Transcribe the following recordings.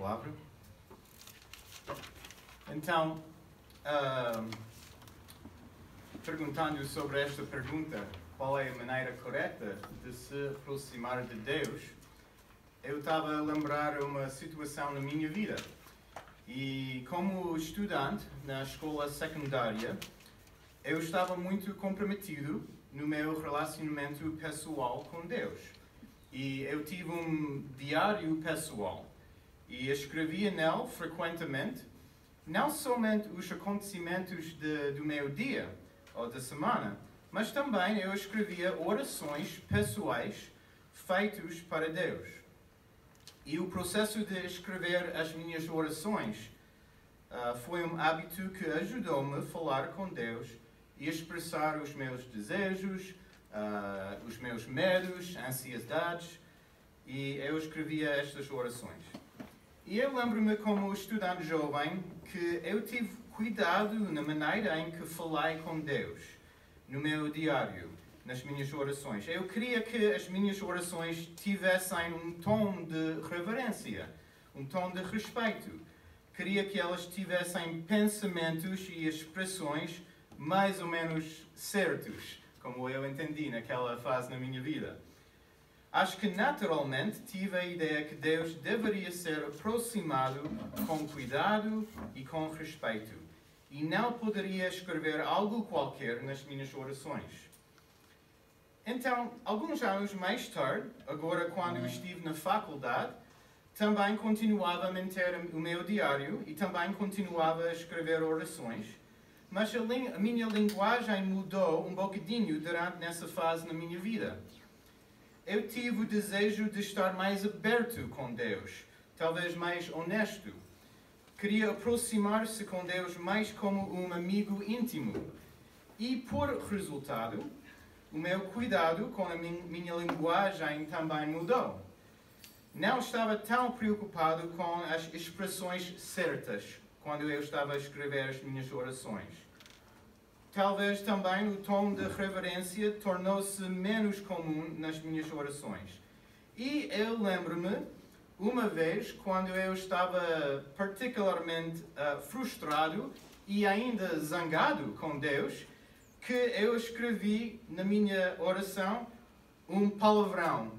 palavra. Então, perguntando sobre esta pergunta, qual é a maneira correta de se aproximar de Deus, eu estava a lembrar uma situação na minha vida. E como estudante na escola secundária, eu estava muito comprometido no meu relacionamento pessoal com Deus. E eu tive um diário pessoal e escrevia nele frequentemente não somente os acontecimentos do meu dia ou da semana, mas também eu escrevia orações pessoais feitas para Deus. E o processo de escrever as minhas orações foi um hábito que ajudou-me a falar com Deus e expressar os meus desejos, os meus medos, ansiedades, e eu escrevia estas orações. E eu lembro-me como estudante jovem que eu tive cuidado na maneira em que falei com Deus, no meu diário, nas minhas orações. Eu queria que as minhas orações tivessem um tom de reverência, um tom de respeito. Queria que elas tivessem pensamentos e expressões mais ou menos certos, como eu entendi naquela fase na minha vida. Acho que naturalmente tive a ideia que Deus deveria ser aproximado com cuidado e com respeito, e não poderia escrever algo qualquer nas minhas orações. Então, alguns anos mais tarde, agora quando estive na faculdade, também continuava a manter o meu diário e também continuava a escrever orações, mas a minha linguagem mudou um bocadinho durante nessa fase na minha vida. Eu tive o desejo de estar mais aberto com Deus, talvez mais honesto. Queria aproximar-se com Deus mais como um amigo íntimo. E, por resultado, o meu cuidado com a minha linguagem também mudou. Não estava tão preocupado com as expressões certas quando eu estava a escrever as minhas orações. Talvez também o tom de reverência tornou-se menos comum nas minhas orações. E eu lembro-me, uma vez, quando eu estava particularmente frustrado e ainda zangado com Deus, que eu escrevi na minha oração um palavrão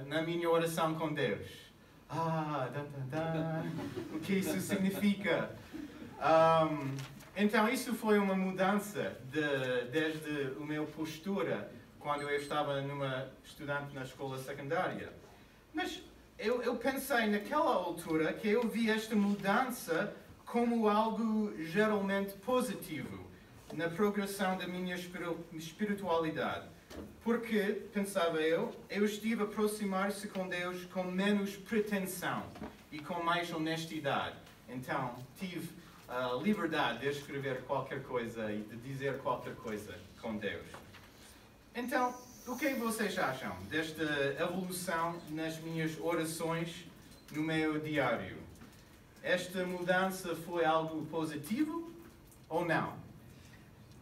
na minha oração com Deus. O que isso significa? Então, isso foi uma mudança desde a minha postura quando eu estava estudante na escola secundária. Mas eu pensei naquela altura que eu vi esta mudança como algo geralmente positivo na progressão da minha espiritualidade. Porque, pensava eu estive a aproximar-se com Deus com menos pretensão e com mais honestidade. Então, tive a liberdade de escrever qualquer coisa e de dizer qualquer coisa com Deus. Então, o que vocês acham desta evolução nas minhas orações no meu diário? Esta mudança foi algo positivo ou não?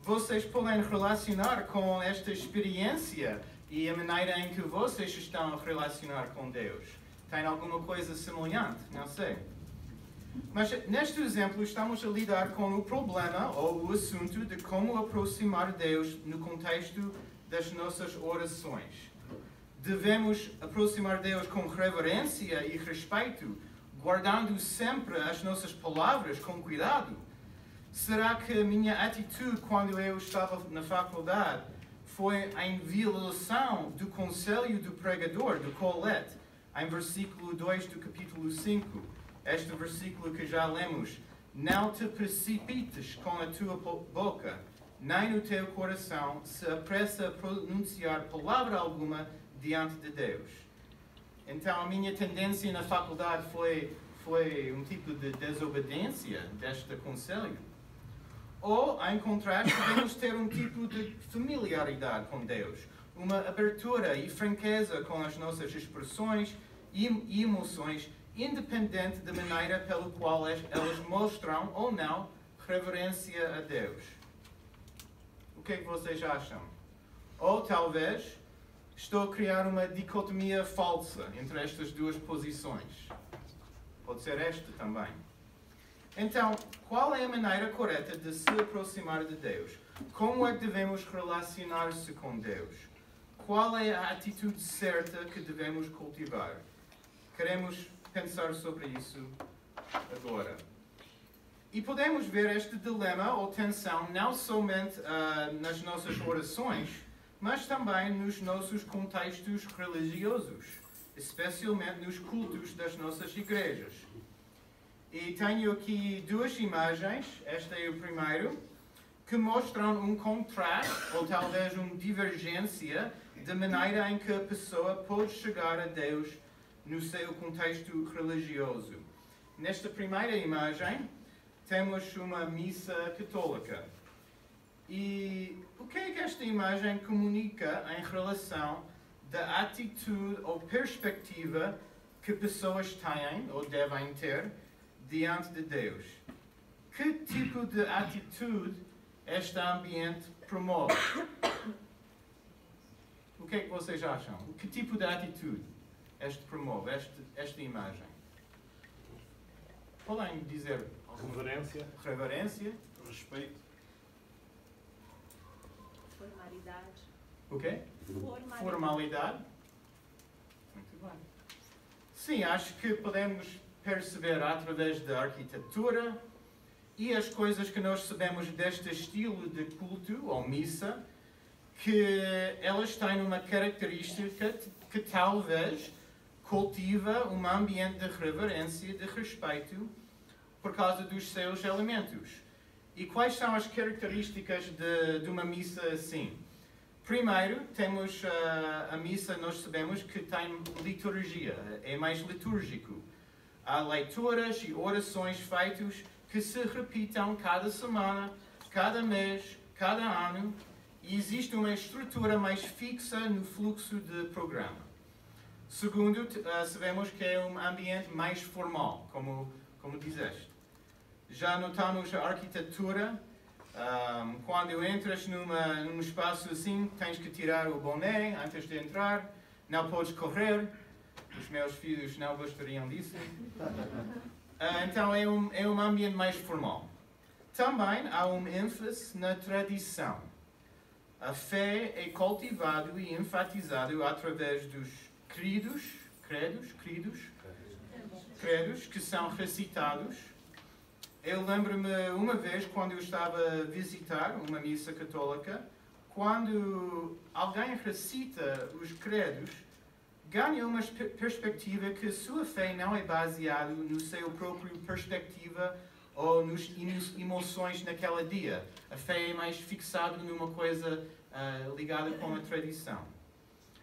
Vocês podem relacionar com esta experiência e a maneira em que vocês estão a relacionar com Deus. Tem alguma coisa semelhante? Não sei. Mas neste exemplo estamos a lidar com o problema ou o assunto de como aproximar Deus no contexto das nossas orações. Devemos aproximar Deus com reverência e respeito, guardando sempre as nossas palavras com cuidado. Será que a minha atitude quando eu estava na faculdade foi em violação do conselho do pregador, do Colette, em versículo 2 do capítulo 5? Este versículo que já lemos: não te precipites com a tua boca, nem no teu coração se apressa a pronunciar palavra alguma diante de Deus. Então, a minha tendência na faculdade foi um tipo de desobediência deste conselho. Ou, em contraste, devemos ter um tipo de familiaridade com Deus, uma abertura e franqueza com as nossas expressões e emoções, independente da maneira pela qual elas mostram ou não reverência a Deus. O que é que vocês acham? Ou talvez estou a criar uma dicotomia falsa entre estas duas posições. Pode ser esta também. Então, qual é a maneira correta de se aproximar de Deus? Como é que devemos relacionar-se com Deus? Qual é a atitude certa que devemos cultivar? Queremos pensar sobre isso agora. E podemos ver este dilema ou tensão não somente nas nossas orações, mas também nos nossos contextos religiosos, especialmente nos cultos das nossas igrejas. E tenho aqui duas imagens, esta é o primeiro, que mostram um contraste ou talvez uma divergência da maneira em que a pessoa pode chegar a Deus no seu contexto religioso. Nesta primeira imagem, temos uma missa católica. E o que é que esta imagem comunica em relação da atitude ou perspectiva que pessoas têm ou devem ter diante de Deus? Que tipo de atitude este ambiente promove? O que é que vocês acham? Que tipo de atitude este promove, esta imagem? Podem dizer reverência, respeito, formalidade. O quê? Formalidade. Muito bem. Sim, acho que podemos perceber através da arquitetura e as coisas que nós sabemos deste estilo de culto ou missa, que elas têm uma característica que talvez cultiva um ambiente de reverência, de respeito, por causa dos seus elementos. E quais são as características de uma missa assim? Primeiro, temos a missa, nós sabemos que tem liturgia, é mais litúrgico. Há leituras e orações feitas que se repitam cada semana, cada mês, cada ano, e existe uma estrutura mais fixa no fluxo de programa. Segundo, sabemos que é um ambiente mais formal, como dizeste. Já notamos a arquitetura. Quando entras num espaço assim, tens que tirar o boné antes de entrar, não podes correr. Os meus filhos não gostariam disso. Então é um ambiente mais formal. Também há um ênfase na tradição. A fé é cultivada e enfatizada através dos credos que são recitados. Eu lembro-me uma vez, quando eu estava a visitar uma missa católica, quando alguém recita os credos, ganha uma perspectiva que a sua fé não é baseada no seu próprio perspectiva ou nas emoções naquele dia. A fé é mais fixada numa coisa ligada com a tradição.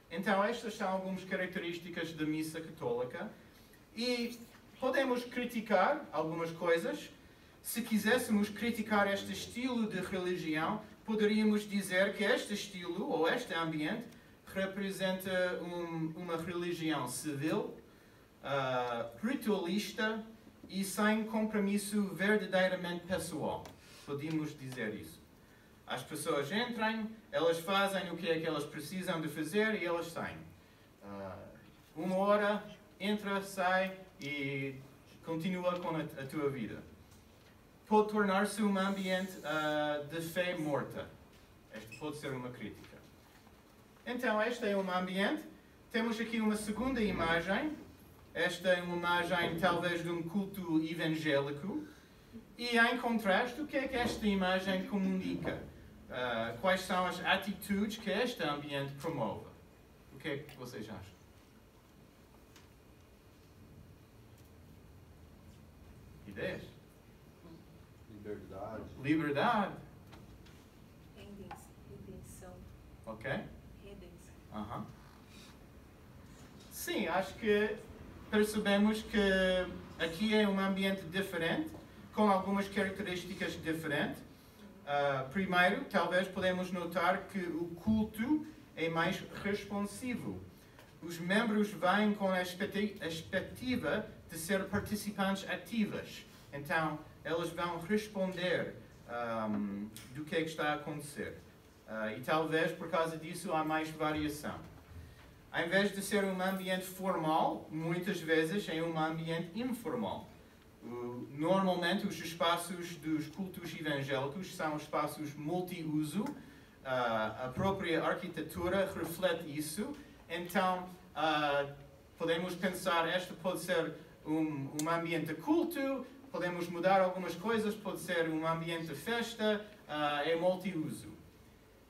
Então, estas são algumas características da missa católica e podemos criticar algumas coisas. Se quiséssemos criticar este estilo de religião, poderíamos dizer que este estilo ou este ambiente representa uma religião civil, ritualista e sem compromisso verdadeiramente pessoal. Podemos dizer isso. As pessoas entram, elas fazem o que é que elas precisam de fazer e elas saem. Uma hora, entra, sai e continua com a tua vida. Pode tornar-se um ambiente de fé morta. Esta pode ser uma crítica. Então, este é um ambiente. Temos aqui uma segunda imagem. Esta é uma imagem, talvez, de um culto evangélico. E, em contraste, o que é que esta imagem comunica? Quais são as atitudes que este ambiente promove? O que é que vocês acham? Ideias? Liberdade. Redenção. Ok? Redenção. Sim, acho que percebemos que aqui é um ambiente diferente, com algumas características diferentes. Primeiro, talvez podemos notar que o culto é mais responsivo. Os membros vêm com a expectativa de ser participantes ativas. Então, elas vão responder do que está a acontecer. E talvez, por causa disso, há mais variação. Ao invés de ser um ambiente formal, muitas vezes é um ambiente informal. Normalmente, os espaços dos cultos evangélicos são espaços multiuso. A própria arquitetura reflete isso. Então, podemos pensar, este pode ser um ambiente de culto, podemos mudar algumas coisas, pode ser um ambiente de festa, é multiuso.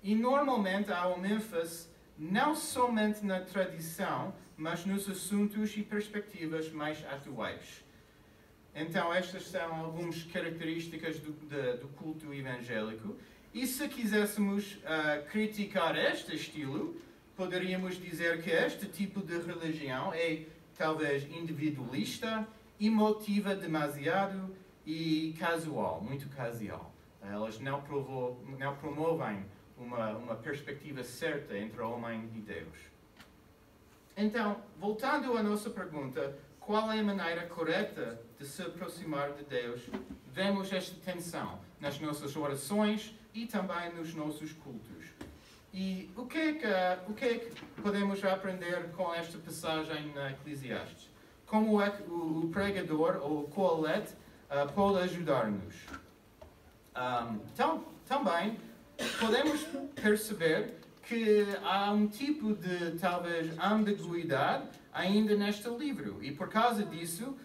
E normalmente há um ênfase não somente na tradição, mas nos assuntos e perspectivas mais atuais. Então, estas são algumas características do culto evangélico. E se quiséssemos criticar este estilo, poderíamos dizer que este tipo de religião é talvez individualista, emotiva demasiado e casual, muito casual. Elas não promovem uma perspectiva certa entre o homem e Deus. Então, voltando à nossa pergunta, qual é a maneira correta de se aproximar de Deus? Vemos esta tensão nas nossas orações e também nos nossos cultos. E o que é que podemos aprender com esta passagem na Eclesiastes? Como é que o pregador, ou o Qoheleth, pode ajudar-nos? Também podemos perceber que há um tipo de, talvez, ambiguidade ainda neste livro. E por causa disso,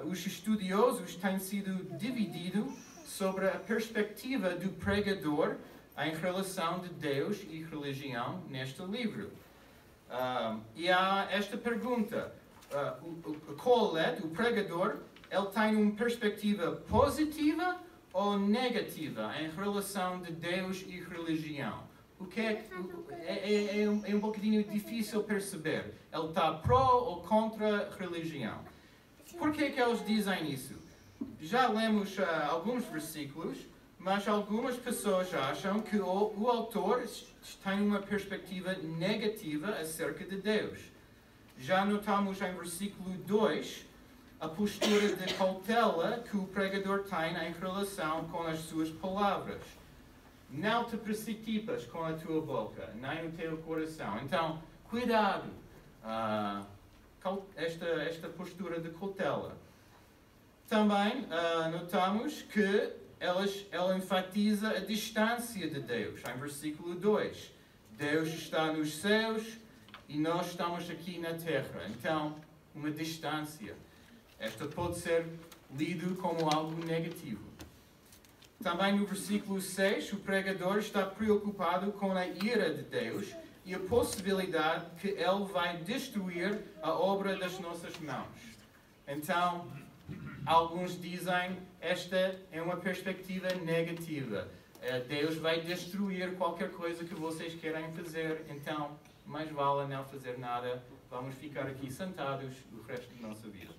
os estudiosos têm sido divididos sobre a perspectiva do pregador em relação de Deus e religião neste livro. E há esta pergunta. O Qoheleth, o pregador, ele tem uma perspectiva positiva ou negativa em relação de Deus e religião? O que é um pouquinho difícil perceber. Ele está pró ou contra a religião. Por que eles dizem isso? Já lemos alguns versículos, mas algumas pessoas acham que o autor tem uma perspectiva negativa acerca de Deus. Já notamos em versículo 2 a postura de cautela que o pregador tem em relação com as suas palavras. Não te precipitas com a tua boca, nem o teu coração. Então, cuidado. Esta postura de cautela. Também notamos que ela enfatiza a distância de Deus. Em versículo 2. Deus está nos céus e nós estamos aqui na terra. Então, uma distância. Esta pode ser lido como algo negativo. Também no versículo 6, o pregador está preocupado com a ira de Deus e a possibilidade que ele vai destruir a obra das nossas mãos. Então, alguns dizem esta é uma perspectiva negativa. Deus vai destruir qualquer coisa que vocês querem fazer, então mais vale não fazer nada, vamos ficar aqui sentados o resto da nossa vida.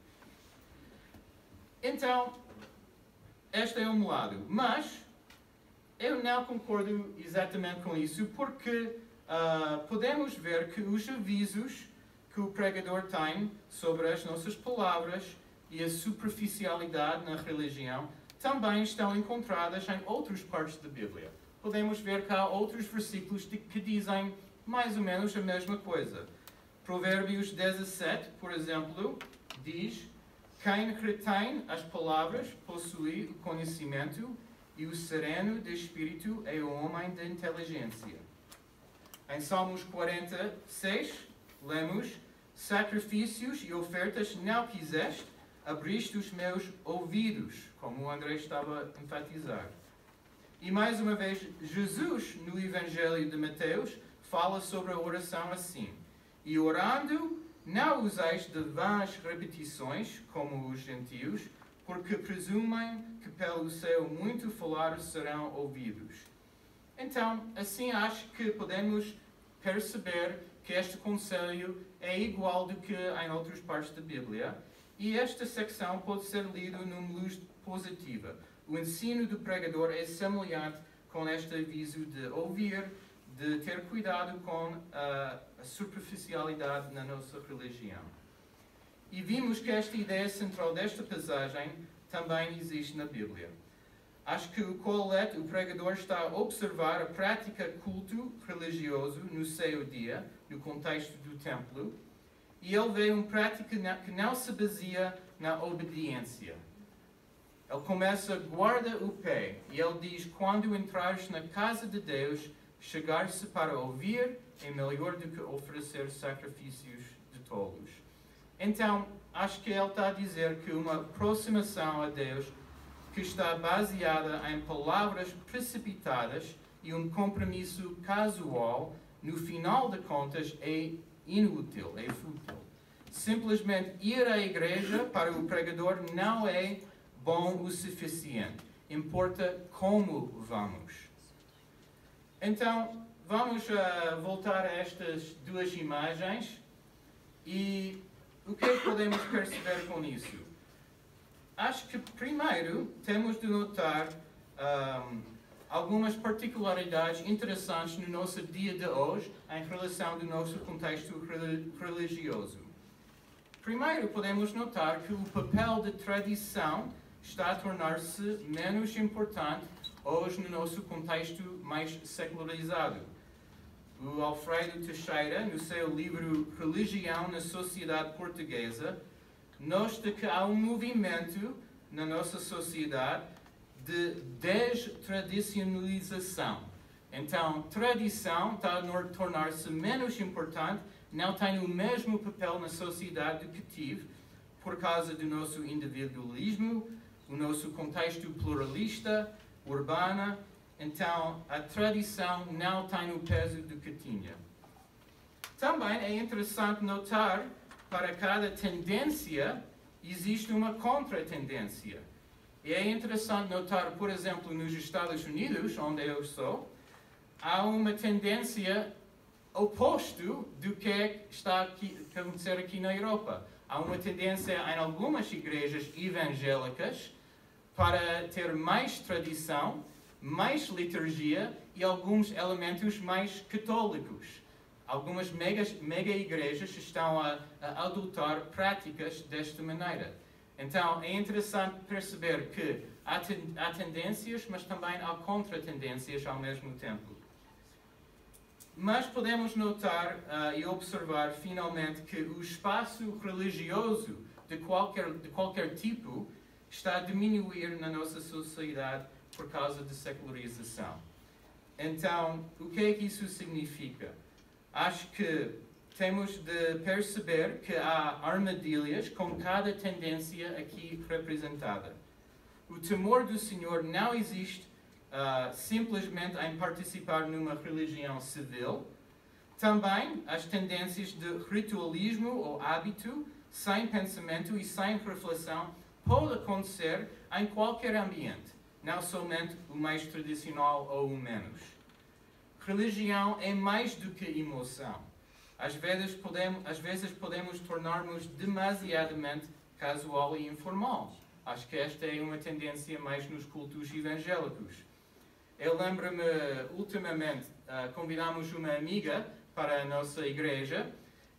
Então, este é um lado. Mas eu não concordo exatamente com isso, porque podemos ver que os avisos que o pregador tem sobre as nossas palavras e a superficialidade na religião também estão encontradas em outras partes da Bíblia. Podemos ver que há outros versículos que dizem mais ou menos a mesma coisa. Provérbios 17, por exemplo, diz: quem retém as palavras possui o conhecimento, e o sereno de espírito é o homem de inteligência. Em Salmos 46, lemos: sacrifícios e ofertas não quiseste, abriste os meus ouvidos, como o André estava a enfatizar. E mais uma vez, Jesus, no Evangelho de Mateus, fala sobre a oração assim: e orando, não useis de vãs repetições, como os gentios, porque presumem que pelo seu muito falar serão ouvidos. Então, assim acho que podemos perceber que este conselho é igual do que em outras partes da Bíblia, e esta secção pode ser lida numa luz positiva. O ensino do pregador é semelhante com este aviso de ouvir, de ter cuidado com a superficialidade na nossa religião. E vimos que esta ideia central desta passagem também existe na Bíblia. acho que o Colette, o pregador, está a observar a prática culto religioso no seu dia, no contexto do templo, e ele vê uma prática que não se baseia na obediência. Ele começa, guarda o pé, e ele diz, quando entrares na casa de Deus, chegar-se para ouvir é melhor do que oferecer sacrifícios de tolos. Então, acho que ele está a dizer que uma aproximação a Deus que está baseada em palavras precipitadas e um compromisso casual, no final de contas, é inútil, é fútil. Simplesmente ir à igreja para o pregador não é bom o suficiente. Importa como vamos. Então, vamos voltar a estas duas imagens e o que é que podemos perceber com isso? Acho que primeiro temos de notar algumas particularidades interessantes no nosso dia de hoje em relação ao nosso contexto religioso. Primeiro, podemos notar que o papel de tradição está a tornar-se menos importante hoje no nosso contexto mais secularizado. O Alfredo Teixeira, no seu livro Religião na Sociedade Portuguesa, mostra que há um movimento na nossa sociedade de destradicionalização. Então, tradição está a tornar-se menos importante, não tem o mesmo papel na sociedade do que tive, por causa do nosso individualismo, o nosso contexto pluralista, urbano. Então, a tradição não tem o peso do que tinha. Também é interessante notar, para cada tendência, existe uma contra-tendência. E é interessante notar, por exemplo, nos Estados Unidos, onde eu sou, há uma tendência oposta do que está a acontecer aqui na Europa. Há uma tendência em algumas igrejas evangélicas para ter mais tradição, mais liturgia e alguns elementos mais católicos. Algumas mega igrejas estão a adotar práticas desta maneira. Então, é interessante perceber que há tendências, mas também há contra-tendências ao mesmo tempo. Mas podemos notar e observar, finalmente, que o espaço religioso de qualquer tipo está a diminuir na nossa sociedade por causa da secularização. Então, o que é que isso significa? Acho que temos de perceber que há armadilhas com cada tendência aqui representada. O temor do Senhor não existe simplesmente em participar numa religião civil. Também as tendências de ritualismo ou hábito, sem pensamento e sem reflexão, pode acontecer em qualquer ambiente, não somente o mais tradicional ou o menos. Religião é mais do que emoção. Às vezes podemos tornar-nos demasiadamente casual e informal. Acho que esta é uma tendência mais nos cultos evangélicos. Eu lembro-me, ultimamente, convidámos uma amiga para a nossa igreja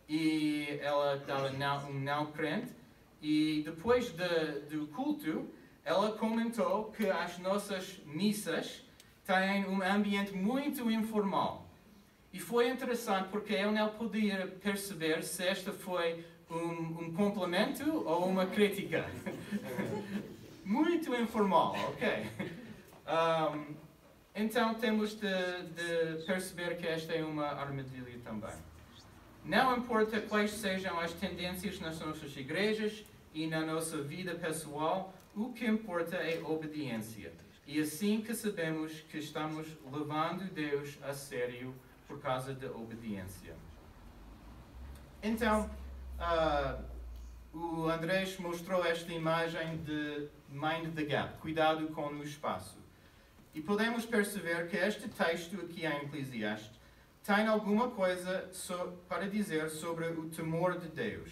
e ela estava um não crente e depois do culto ela comentou que as nossas missas têm um ambiente muito informal. E foi interessante porque eu não podia perceber se esta foi um complemento ou uma crítica. Muito informal, ok. Então temos de perceber que esta é uma armadilha também. Não importa quais sejam as tendências nas nossas igrejas e na nossa vida pessoal, o que importa é obediência. E assim que sabemos que estamos levando Deus a sério por causa da obediência. Então, o Andrés mostrou esta imagem de Mind the Gap, cuidado com o espaço. E podemos perceber que este texto aqui em Eclesiastes tem alguma coisa para dizer sobre o temor de Deus,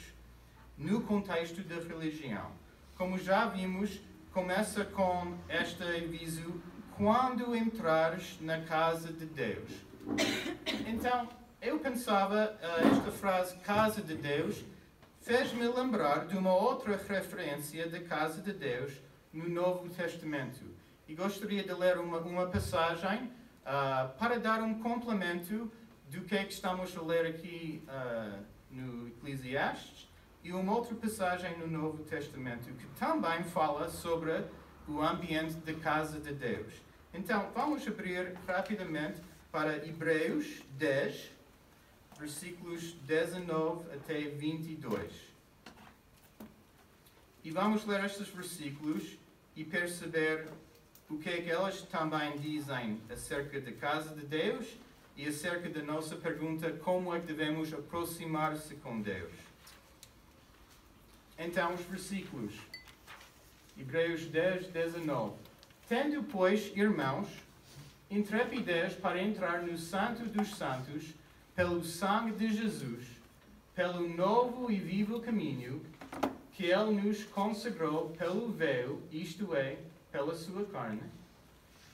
no contexto da religião. Como já vimos, começa com este aviso, quando entrares na casa de Deus. Então, eu pensava, esta frase, casa de Deus, fez-me lembrar de uma outra referência da casa de Deus no Novo Testamento. e gostaria de ler uma passagem para dar um complemento do que estamos a ler aqui no Eclesiastes e uma outra passagem no Novo Testamento que também fala sobre o ambiente da casa de Deus. Então, vamos abrir rapidamente para Hebreus 10, versículos 19 até 22. E vamos ler estes versículos e perceber o que é que elas também dizem acerca da casa de Deus e acerca da nossa pergunta, como é que devemos aproximar-se com Deus. Então, os versículos. Hebreus 10, 19. Tendo, pois, irmãos, intrepidez para entrar no Santo dos Santos, pelo sangue de Jesus, pelo novo e vivo caminho, que Ele nos consagrou pelo véu, isto é, pela sua carne,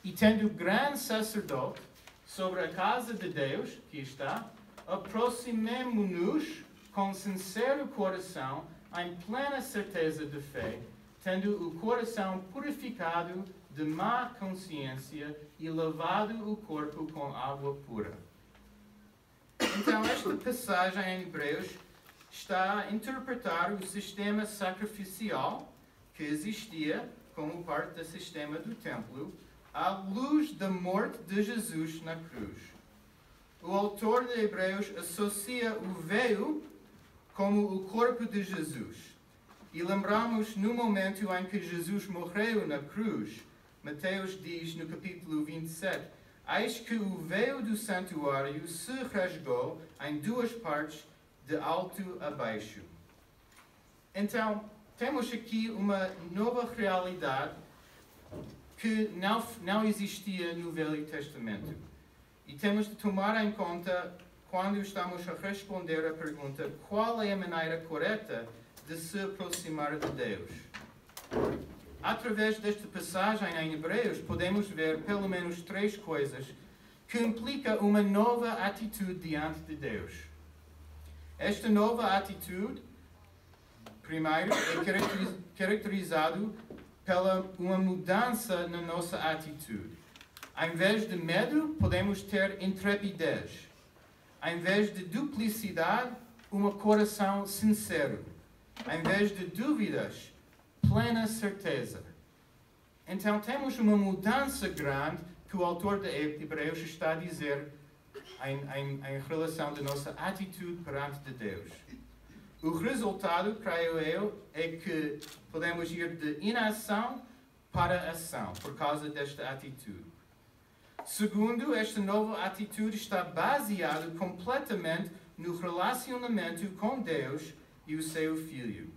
e tendo grande sacerdote sobre a casa de Deus, que está, aproximemo-nos com sincero coração, em plena certeza de fé, tendo o coração purificado de má consciência e lavado o corpo com água pura. Então, esta passagem em Hebreus está a interpretar o sistema sacrificial que existia como parte do sistema do templo, à luz da morte de Jesus na cruz. O autor de Hebreus associa o véu como o corpo de Jesus. E lembramos no momento em que Jesus morreu na cruz, Mateus diz no capítulo 27, eis que o véu do santuário se rasgou em duas partes, de alto a baixo. Então, temos aqui uma nova realidade que não existia no Velho Testamento. E temos de tomar em conta, quando estamos a responder à pergunta, qual é a maneira correta de se aproximar de Deus. Através desta passagem em Hebreus, podemos ver pelo menos 3 coisas que implicam uma nova atitude diante de Deus. Esta nova atitude, primeiro, é caracterizado pela uma mudança na nossa atitude. Em vez de medo, podemos ter intrepidez. Em vez de duplicidade, um coração sincero. Em vez de dúvidas, plena certeza. Então temos uma mudança grande que o autor de Hebreus está a dizer em relação da nossa atitude perante de Deus. O resultado, creio eu, é que podemos ir de inação para ação por causa desta atitude. Segundo, esta nova atitude está baseada completamente no relacionamento com Deus e o seu Filho.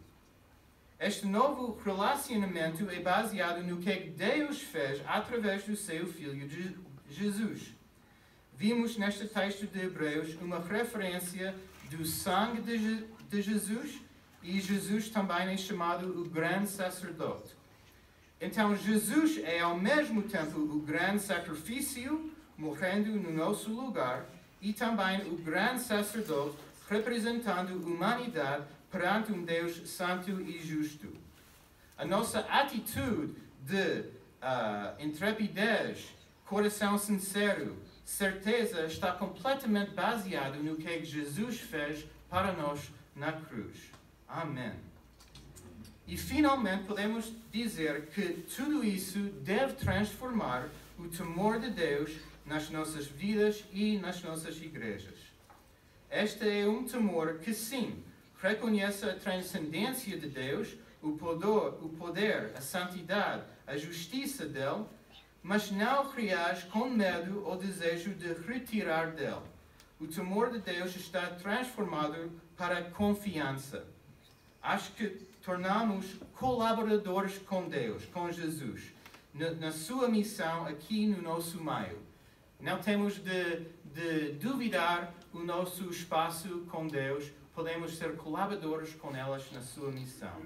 Este novo relacionamento é baseado no que Deus fez através do seu Filho Jesus. Vimos neste texto de Hebreus uma referência do sangue de Jesus e Jesus também é chamado o grande sacerdote. Então Jesus é ao mesmo tempo o grande sacrifício, morrendo no nosso lugar, e também o grande sacerdote, representando a humanidade perante um Deus santo e justo. A nossa atitude de intrepidez, coração sincero, certeza está completamente baseada no que Jesus fez para nós na cruz. Amém. E finalmente podemos dizer que tudo isso deve transformar o temor de Deus nas nossas vidas e nas nossas igrejas. Este é um temor que sim, reconhece a transcendência de Deus, o poder, a santidade, a justiça dele, mas não reage com medo ou desejo de retirar dele. O temor de Deus está transformado para confiança. Acho que tornamos colaboradores com Deus, com Jesus, na sua missão aqui no nosso meio. Não temos de duvidar o nosso espaço com Deus, podemos ser colaboradores com elas na sua missão.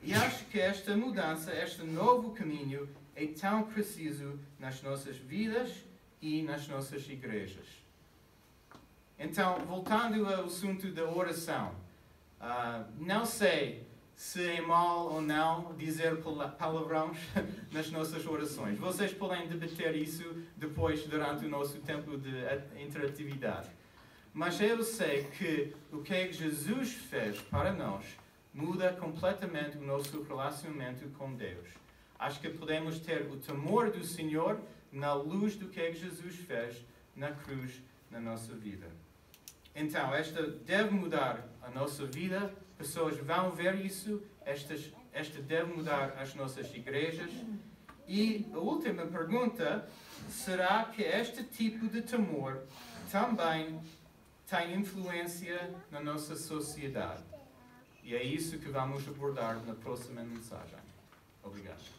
E acho que esta mudança, este novo caminho, é tão preciso nas nossas vidas e nas nossas igrejas. Então, voltando ao assunto da oração, não sei se é mal ou não dizer palavrões nas nossas orações. Vocês podem debater isso depois, durante o nosso tempo de interatividade. Mas eu sei que o que Jesus fez para nós muda completamente o nosso relacionamento com Deus. Acho que podemos ter o temor do Senhor na luz do que Jesus fez na cruz na nossa vida. Então, esta deve mudar a nossa vida, pessoas vão ver isso, esta deve mudar as nossas igrejas. E a última pergunta, será que este tipo de temor também tem influência na nossa sociedade? E é isso que vamos abordar na próxima mensagem. Obrigado.